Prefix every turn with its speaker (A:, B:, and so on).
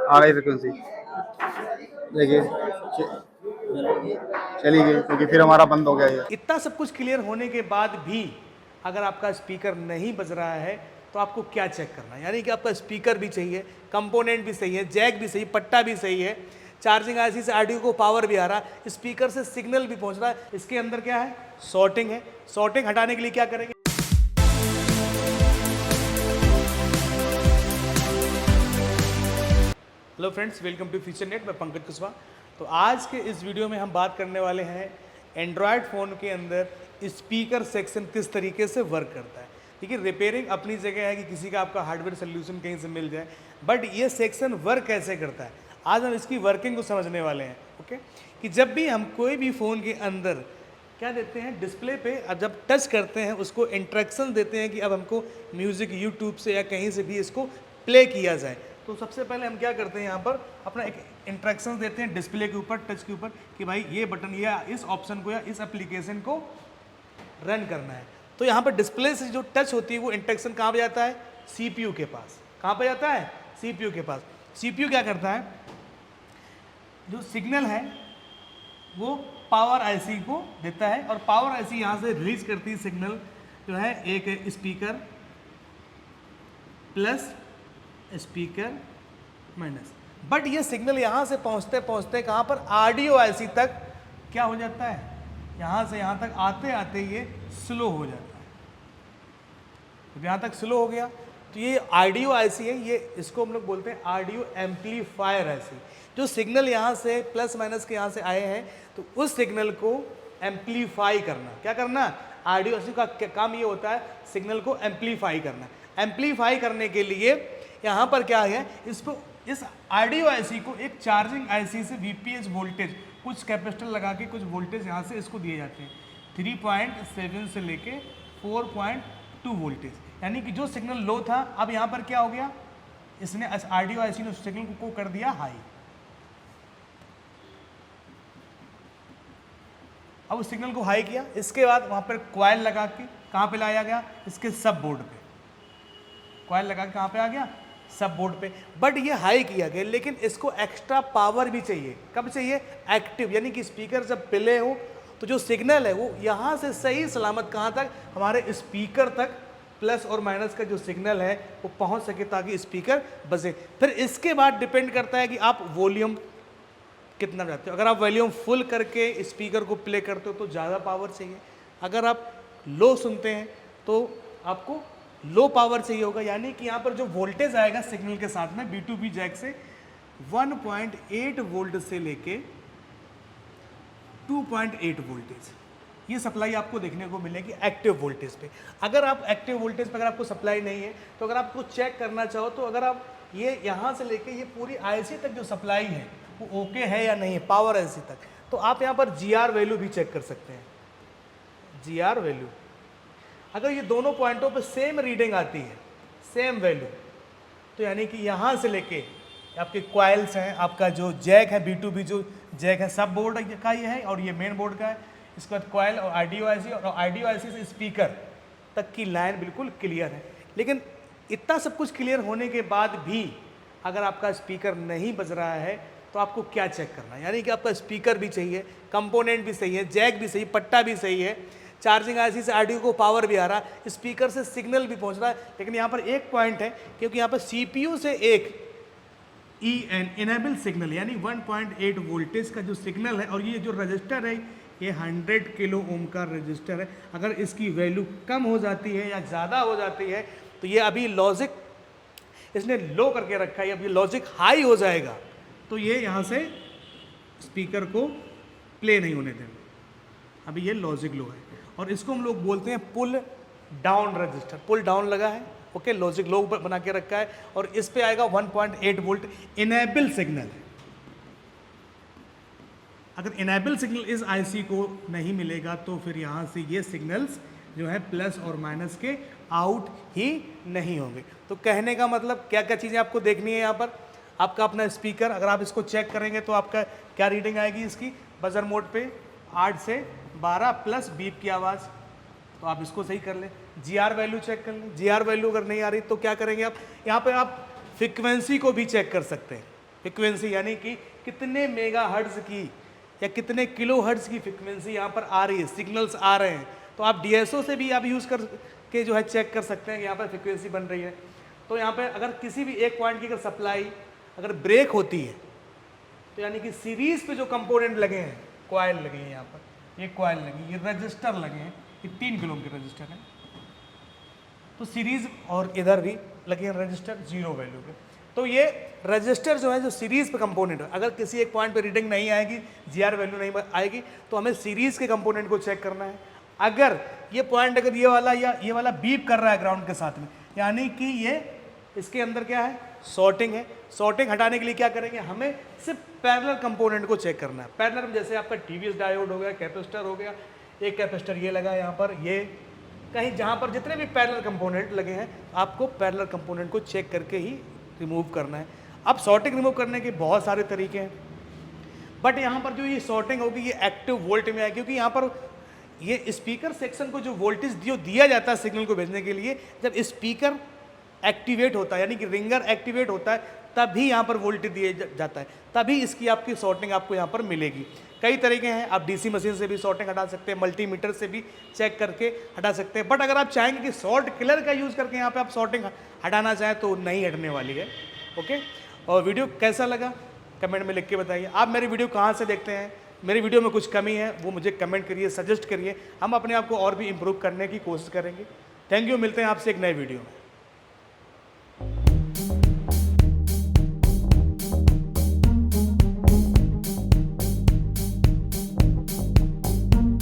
A: आ रही फ्रिक्वेंसी देखिए चली गई क्योंकि फिर हमारा बंद हो गया ये।
B: इतना सब कुछ क्लियर होने के बाद भी अगर आपका स्पीकर नहीं बज रहा है तो आपको क्या चेक करना है, यानी कि आपका स्पीकर भी चाहिए, कंपोनेंट भी सही है, जैक भी सही, पट्टा भी सही है, चार्जिंग आईसी से ऑडियो को पावर भी आ रहा है, स्पीकर से सिग्नल भी पहुंच रहा है। इसके अंदर क्या है, सॉर्टिंग है। सॉर्टिंग हटाने के लिए क्या करेंगे? Hello friends, welcome to Future Net. मैं पंकज कुशवाहा। तो आज के इस वीडियो में हम बात करने वाले हैं एंड्रॉयड फ़ोन के अंदर स्पीकर सेक्शन किस तरीके से वर्क करता है। देखिए, रिपेयरिंग अपनी जगह है कि किसी का आपका हार्डवेयर सोल्यूशन कहीं से मिल जाए, बट ये सेक्शन वर्क कैसे करता है, आज हम इसकी वर्किंग को समझने वाले हैं। ओके, कि जब भी हम कोई भी फ़ोन के अंदर क्या देते हैं, डिस्प्ले पे अब जब टच करते हैं उसको इंस्ट्रक्शन देते हैं कि अब हमको म्यूज़िक यूट्यूब से या कहीं से भी इसको प्ले किया जाए, तो सबसे पहले हम क्या करते हैं, यहाँ पर अपना एक इंस्ट्रक्शंस देते हैं डिस्प्ले के ऊपर, टच के ऊपर, कि भाई ये बटन या इस ऑप्शन को या इस एप्लीकेशन को रन करना है। तो यहाँ पर डिस्प्ले से जो टच होती है वो इंस्ट्रक्शन कहाँ पे जाता है, सीपीयू के पास। कहाँ पे जाता है, सीपीयू के पास। सीपीयू क्या करता है, जो सिग्नल है वो पावर आईसी को देता है, और पावर आईसी यहाँ से रिलीज करती है सिग्नल, जो है एक speaker plus speaker minus. But ये सिग्नल यहाँ से पहुँचते पहुँचते कहाँ पर, ऑडियो आईसी तक क्या हो जाता है, यहाँ से यहाँ तक आते आते ये स्लो हो जाता है। तो यहाँ तक स्लो हो गया, तो ये ऑडियो आईसी है, ये इसको हम लोग बोलते हैं ऑडियो एम्पलीफायर आईसी। जो सिग्नल यहाँ से प्लस माइनस के यहाँ से आए हैं, तो उस सिग्नल को एम्पलीफाई करना। क्या करना, ऑडियो आईसी का काम ये होता है सिग्नल को एम्पलीफाई करना। एम्पलीफाई करने के लिए यहाँ पर क्या है, इसको इस ऑडियो आईसी को एक चार्जिंग आईसी से वीपीएच वोल्टेज, कुछ कैपेसिटर लगा के कुछ वोल्टेज यहाँ से इसको दिए जाते हैं, 3.7 से लेके 4.2 वोल्टेज। यानी कि जो सिग्नल लो था, अब यहाँ पर क्या हो गया, इसने ऑडियो आईसी ने उस सिग्नल को कर दिया हाई। अब उस सिग्नल को हाई किया, इसके बाद वहाँ पर कॉइल लगा के कहाँ पे लाया गया, इसके सब बोर्ड पे कॉइल लगा के कहाँ पे आ गया, सब बोर्ड पे। बट ये हाई किया गया, लेकिन इसको एक्स्ट्रा पावर भी चाहिए। कब चाहिए, एक्टिव, यानी कि स्पीकर जब प्ले हो तो जो सिग्नल है वो यहाँ से सही सलामत कहाँ तक, हमारे स्पीकर तक प्लस और माइनस का जो सिग्नल है वो पहुँच सके, ताकि स्पीकर बजे। फिर इसके बाद डिपेंड करता है कि आप वॉल्यूम कितना चाहते हो। अगर आप वॉल्यूम फुल करके स्पीकर को प्ले करते हो तो ज़्यादा पावर चाहिए, अगर आप लो सुनते हैं तो आपको लो पावर चाहिए होगा। यानी कि यहाँ पर जो वोल्टेज आएगा सिग्नल के साथ में B2B जैक से 1.8 वोल्ट से लेके 2.8 वोल्टेज, ये सप्लाई आपको देखने को मिलेगी एक्टिव वोल्टेज पे। अगर आप एक्टिव वोल्टेज पे अगर आपको सप्लाई नहीं है, तो अगर आपको चेक करना चाहो, तो अगर आप ये यहाँ से लेके ये पूरी आईसी तक जो सप्लाई है वो ओके है या नहीं, पावर आईसी तक, तो आप यहाँ पर GR वैल्यू भी चेक कर सकते हैं। GR वैल्यू, अगर ये दोनों पॉइंटों पे सेम रीडिंग आती है, सेम वैल्यू, तो यानी कि यहाँ से लेके आपके कॉइल्स हैं, आपका जो जैक है B2B जो जैक है सब बोर्ड का ये है, और ये मेन बोर्ड का है, इसके बाद कॉइल और ऑडियो आईसी, और ऑडियो आईसी से स्पीकर तक की लाइन बिल्कुल क्लियर है। लेकिन इतना सब कुछ क्लियर होने के बाद भी अगर आपका स्पीकर नहीं बज रहा है तो आपको क्या चेक करना है, यानी कि आपका स्पीकर भी चाहिए, कंपोनेंट भी सही है, जैक भी सही, पट्टा भी सही है, चार्जिंग आईसी से ऑडियो को पावर भी आ रहा है, स्पीकर से सिग्नल भी पहुंच रहा है। लेकिन यहाँ पर एक पॉइंट है, क्योंकि यहाँ पर सीपीयू से एक इनेबल सिग्नल यानी 1.8 वोल्टेज का जो सिग्नल है, और ये जो रजिस्टर है ये 100 किलो ओम का रजिस्टर है। अगर इसकी वैल्यू कम हो जाती है या ज़्यादा हो जाती है, तो ये अभी लॉजिक इसने लो करके रखा है, अभी लॉजिक हाई हो जाएगा तो ये यहाँ से स्पीकर को प्ले नहीं होने देंगे। अभी ये लॉजिक लो है, और इसको हम लोग बोलते हैं pull down register. Pull down लगा है, ओके, लॉजिक लो बना के रखा है, और इस पे आएगा 1.8 वोल्ट इनेबल सिग्नल। अगर इनेबल सिग्नल इस आईसी को नहीं मिलेगा तो फिर यहाँ से ये सिग्नल्स जो है प्लस और माइनस के आउट ही नहीं होंगे। तो कहने का मतलब क्या क्या चीज़ें आपको देखनी है, यहाँ पर आपका अपना स्पीकर, अगर आप इसको चेक करेंगे तो आपका क्या रीडिंग आएगी इसकी, बजर मोड पे 8 से 12 प्लस बीप की आवाज़, तो आप इसको सही कर लें। GR वैल्यू चेक कर लें, GR वैल्यू अगर नहीं आ रही तो क्या करेंगे आप, यहाँ पे आप फ्रिक्वेंसी को भी चेक कर सकते हैं। फ्रिक्वेंसी यानी कि कितने मेगाहर्ट्ज़ की या कितने किलोहर्ट्ज़ की फ्रिक्वेंसी यहाँ पर आ रही है, सिग्नल्स आ रहे हैं। तो आप DSO से भी आप यूज़ कर के जो है चेक कर सकते हैं कि यहाँ पर फ्रिक्वेंसी बन रही है। तो यहाँ पर अगर किसी भी एक पॉइंट की अगर सप्लाई अगर ब्रेक होती है तो यानी कि सीरीज़ पे जो कंपोनेंट लगे हैं, कॉइल लगे हैं, यहाँ पर ये कॉइल लगी, ये रजिस्टर लगे हैं, ये 3 किलो के रजिस्टर हैं, तो सीरीज़ और इधर भी लगे हैं रजिस्टर 0 वैल्यू के। तो ये रजिस्टर जो है जो सीरीज़ पे कंपोनेंट है, अगर किसी एक पॉइंट पे रीडिंग नहीं आएगी, GR वैल्यू नहीं आएगी, तो हमें सीरीज़ के कंपोनेंट को चेक करना है। अगर ये पॉइंट अगर ये वाला या ये वाला बीप कर रहा है ग्राउंड के साथ में, यानी कि ये इसके अंदर क्या है, शॉर्टिंग है। शॉर्टिंग हटाने के लिए क्या करेंगे, हमें सिर्फ पैरेलल कंपोनेंट को चेक करना है। पैरेलल में जैसे आपका TVS डायोड हो गया, कैपेसिटर हो गया, एक कैपेसिटर ये लगा है यहाँ पर, ये कहीं जहाँ पर जितने भी पैरेलल कंपोनेंट लगे हैं आपको पैरेलल कंपोनेंट को चेक करके ही रिमूव करना है। अब शॉर्टिंग रिमूव करने के बहुत सारे तरीके हैं, बट यहाँ पर जो ये शॉर्टिंग होगी ये एक्टिव वोल्ट में है, क्योंकि यहाँ पर ये स्पीकर सेक्शन को जो वोल्टेज दिया जाता है सिग्नल को भेजने के लिए, जब स्पीकर एक्टिवेट होता है यानी कि रिंगर एक्टिवेट होता है तभी यहाँ पर वोल्टेज दिया जाता है, तभी इसकी आपकी शॉर्टिंग आपको यहाँ पर मिलेगी। कई तरीके हैं, आप DC मशीन से भी शॉर्टिंग हटा सकते हैं, मल्टीमीटर से भी चेक करके हटा सकते हैं। बट अगर आप चाहेंगे कि शॉर्ट किलर का यूज़ करके यहाँ पे आप शॉर्टिंग हटाना चाहें तो नहीं हटने वाली है। ओके, और वीडियो कैसा लगा कमेंट में लिख के बताइए। आप मेरी वीडियो कहाँ से देखते हैं, मेरी वीडियो में कुछ कमी है वो मुझे कमेंट करिए, सजेस्ट करिए, हम अपने आप को और भी इम्प्रूव करने की कोशिश करेंगे। थैंक यू, मिलते हैं आपसे एक नए वीडियो में।